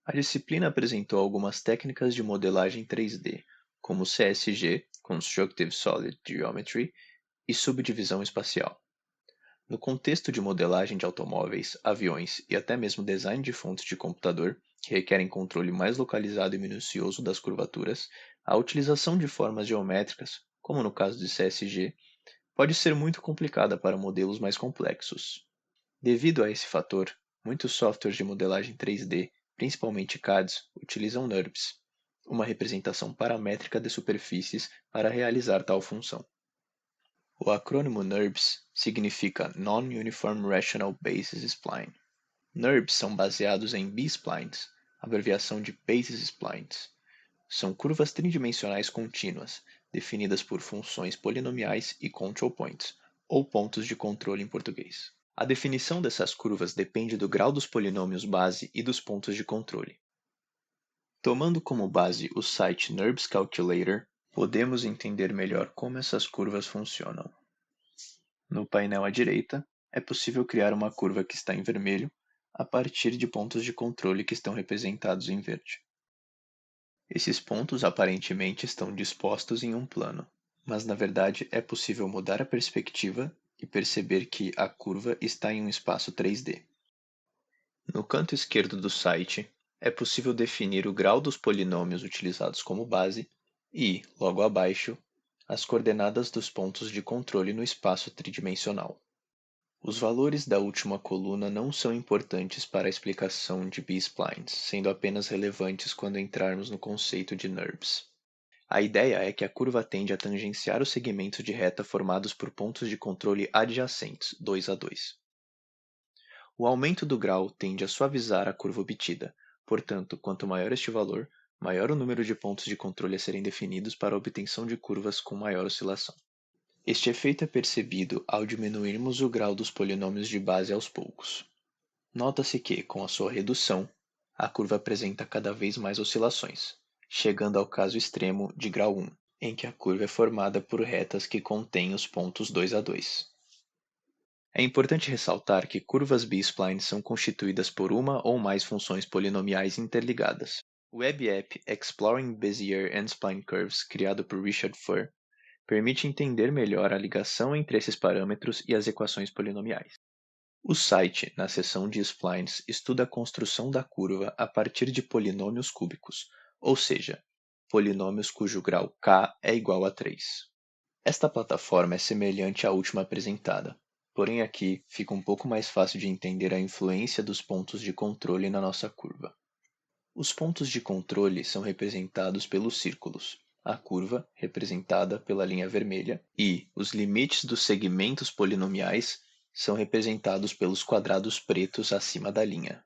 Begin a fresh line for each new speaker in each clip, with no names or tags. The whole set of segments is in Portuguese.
A disciplina apresentou algumas técnicas de modelagem 3D, como CSG, Constructive Solid Geometry, e subdivisão espacial. No contexto de modelagem de automóveis, aviões e até mesmo design de fontes de computador, que requerem controle mais localizado e minucioso das curvaturas, a utilização de formas geométricas, como no caso de CSG, pode ser muito complicada para modelos mais complexos. Devido a esse fator, muitos softwares de modelagem 3D, principalmente CADs, utilizam NURBS, uma representação paramétrica de superfícies para realizar tal função. O acrônimo NURBS significa Non-Uniform Rational Basis Spline. NURBS são baseados em B-splines, abreviação de Basis Splines. São curvas tridimensionais contínuas, definidas por funções polinomiais e control points, ou pontos de controle em português. A definição dessas curvas depende do grau dos polinômios base e dos pontos de controle. Tomando como base o site NURBS Calculator, podemos entender melhor como essas curvas funcionam. No painel à direita, é possível criar uma curva que está em vermelho a partir de pontos de controle que estão representados em verde. Esses pontos aparentemente estão dispostos em um plano, mas na verdade é possível mudar a perspectiva e perceber que a curva está em um espaço 3D. No canto esquerdo do site, é possível definir o grau dos polinômios utilizados como base e, logo abaixo, as coordenadas dos pontos de controle no espaço tridimensional. Os valores da última coluna não são importantes para a explicação de B-splines, sendo apenas relevantes quando entrarmos no conceito de NURBS. A ideia é que a curva tende a tangenciar os segmentos de reta formados por pontos de controle adjacentes, 2 a 2. O aumento do grau tende a suavizar a curva obtida, portanto, quanto maior este valor, maior o número de pontos de controle a serem definidos para a obtenção de curvas com maior oscilação. Este efeito é percebido ao diminuirmos o grau dos polinômios de base aos poucos. Nota-se que, com a sua redução, a curva apresenta cada vez mais oscilações, chegando ao caso extremo de grau 1, em que a curva é formada por retas que contêm os pontos 2 a 2. É importante ressaltar que curvas B-splines são constituídas por uma ou mais funções polinomiais interligadas. O web app Exploring Bezier and Spline Curves, criado por Richard Furr, permite entender melhor a ligação entre esses parâmetros e as equações polinomiais. O site, na seção de splines, estuda a construção da curva a partir de polinômios cúbicos, ou seja, polinômios cujo grau k é igual a 3. Esta plataforma é semelhante à última apresentada, porém aqui fica um pouco mais fácil de entender a influência dos pontos de controle na nossa curva. Os pontos de controle são representados pelos círculos, a curva, representada pela linha vermelha, e os limites dos segmentos polinomiais são representados pelos quadrados pretos acima da linha.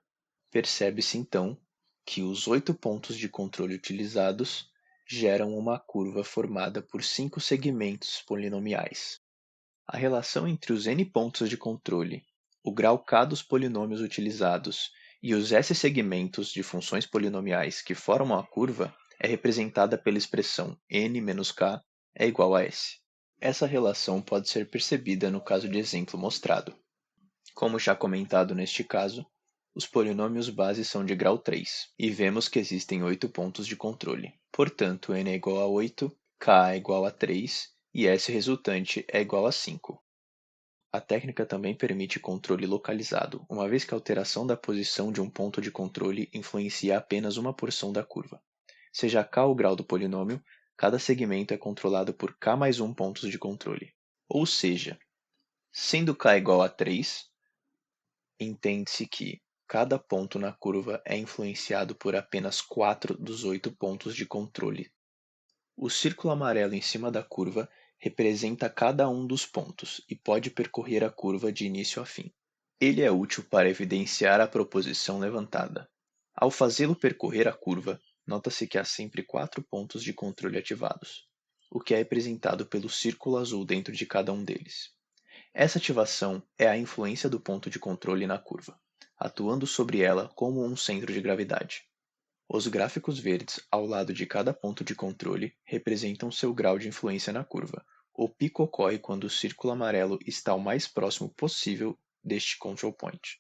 Percebe-se então que os 8 pontos de controle utilizados geram uma curva formada por 5 segmentos polinomiais. A relação entre os n pontos de controle, o grau k dos polinômios utilizados e os s segmentos de funções polinomiais que formam a curva é representada pela expressão n menos k é igual a s. Essa relação pode ser percebida no caso de exemplo mostrado. Como já comentado neste caso, os polinômios base são de grau 3, e vemos que existem 8 pontos de controle. Portanto, n é igual a 8, k é igual a 3 e s resultante é igual a 5. A técnica também permite controle localizado, uma vez que a alteração da posição de um ponto de controle influencia apenas uma porção da curva. Seja k o grau do polinômio, cada segmento é controlado por k mais 1 pontos de controle. Ou seja, sendo k igual a 3, entende-se que cada ponto na curva é influenciado por apenas 4 dos 8 pontos de controle. O círculo amarelo em cima da curva representa cada um dos pontos e pode percorrer a curva de início a fim. Ele é útil para evidenciar a proposição levantada. Ao fazê-lo percorrer a curva, nota-se que há sempre 4 pontos de controle ativados, o que é representado pelo círculo azul dentro de cada um deles. Essa ativação é a influência do ponto de controle na curva, atuando sobre ela como um centro de gravidade. Os gráficos verdes ao lado de cada ponto de controle representam seu grau de influência na curva. O pico ocorre quando o círculo amarelo está o mais próximo possível deste control point.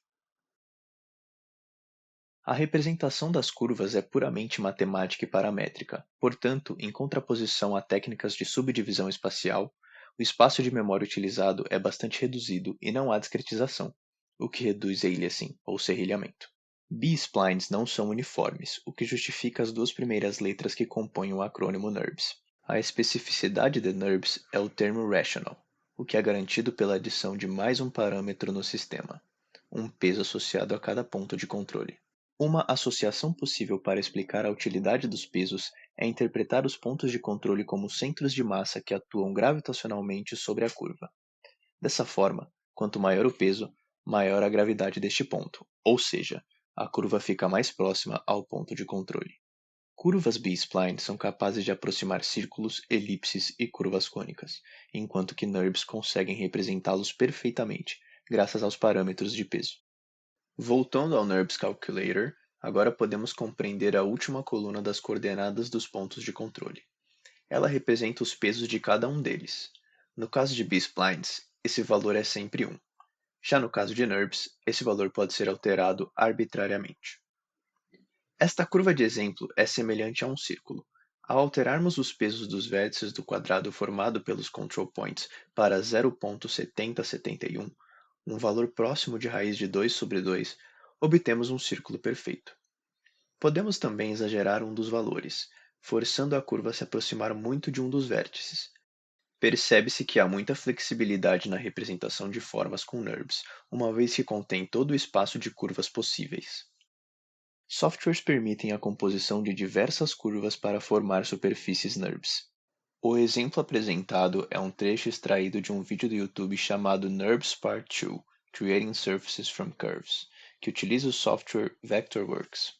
A representação das curvas é puramente matemática e paramétrica, portanto, em contraposição a técnicas de subdivisão espacial, o espaço de memória utilizado é bastante reduzido e não há discretização, o que reduz aliasing ou serrilhamento. B-splines não são uniformes, o que justifica as duas primeiras letras que compõem o acrônimo NURBS. A especificidade de NURBS é o termo rational, o que é garantido pela adição de mais um parâmetro no sistema, um peso associado a cada ponto de controle. Uma associação possível para explicar a utilidade dos pesos é interpretar os pontos de controle como centros de massa que atuam gravitacionalmente sobre a curva. Dessa forma, quanto maior o peso, maior a gravidade deste ponto, ou seja, a curva fica mais próxima ao ponto de controle. Curvas B-spline são capazes de aproximar círculos, elipses e curvas cônicas, enquanto que NURBS conseguem representá-los perfeitamente, graças aos parâmetros de peso. Voltando ao NURBS Calculator, agora podemos compreender a última coluna das coordenadas dos pontos de controle. Ela representa os pesos de cada um deles. No caso de B-splines, esse valor é sempre 1. Já no caso de NURBS, esse valor pode ser alterado arbitrariamente. Esta curva de exemplo é semelhante a um círculo. Ao alterarmos os pesos dos vértices do quadrado formado pelos control points para 0,7071, um valor próximo de raiz de 2 sobre 2, obtemos um círculo perfeito. Podemos também exagerar um dos valores, forçando a curva a se aproximar muito de um dos vértices. Percebe-se que há muita flexibilidade na representação de formas com NURBS, uma vez que contém todo o espaço de curvas possíveis. Softwares permitem a composição de diversas curvas para formar superfícies NURBS. O exemplo apresentado é um trecho extraído de um vídeo do YouTube chamado NURBS Part 2, Creating Surfaces from Curves, que utiliza o software Vectorworks.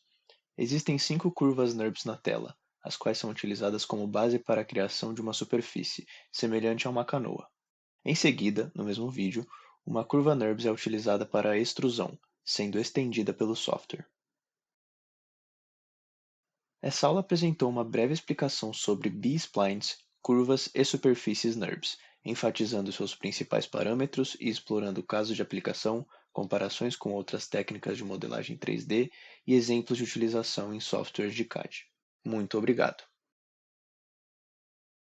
Existem 5 curvas NURBS na tela, as quais são utilizadas como base para a criação de uma superfície, semelhante a uma canoa. Em seguida, no mesmo vídeo, uma curva NURBS é utilizada para a extrusão, sendo estendida pelo software. Essa aula apresentou uma breve explicação sobre B-splines, curvas e superfícies NURBS, enfatizando seus principais parâmetros e explorando casos de aplicação, comparações com outras técnicas de modelagem 3D e exemplos de utilização em softwares de CAD. Muito obrigado!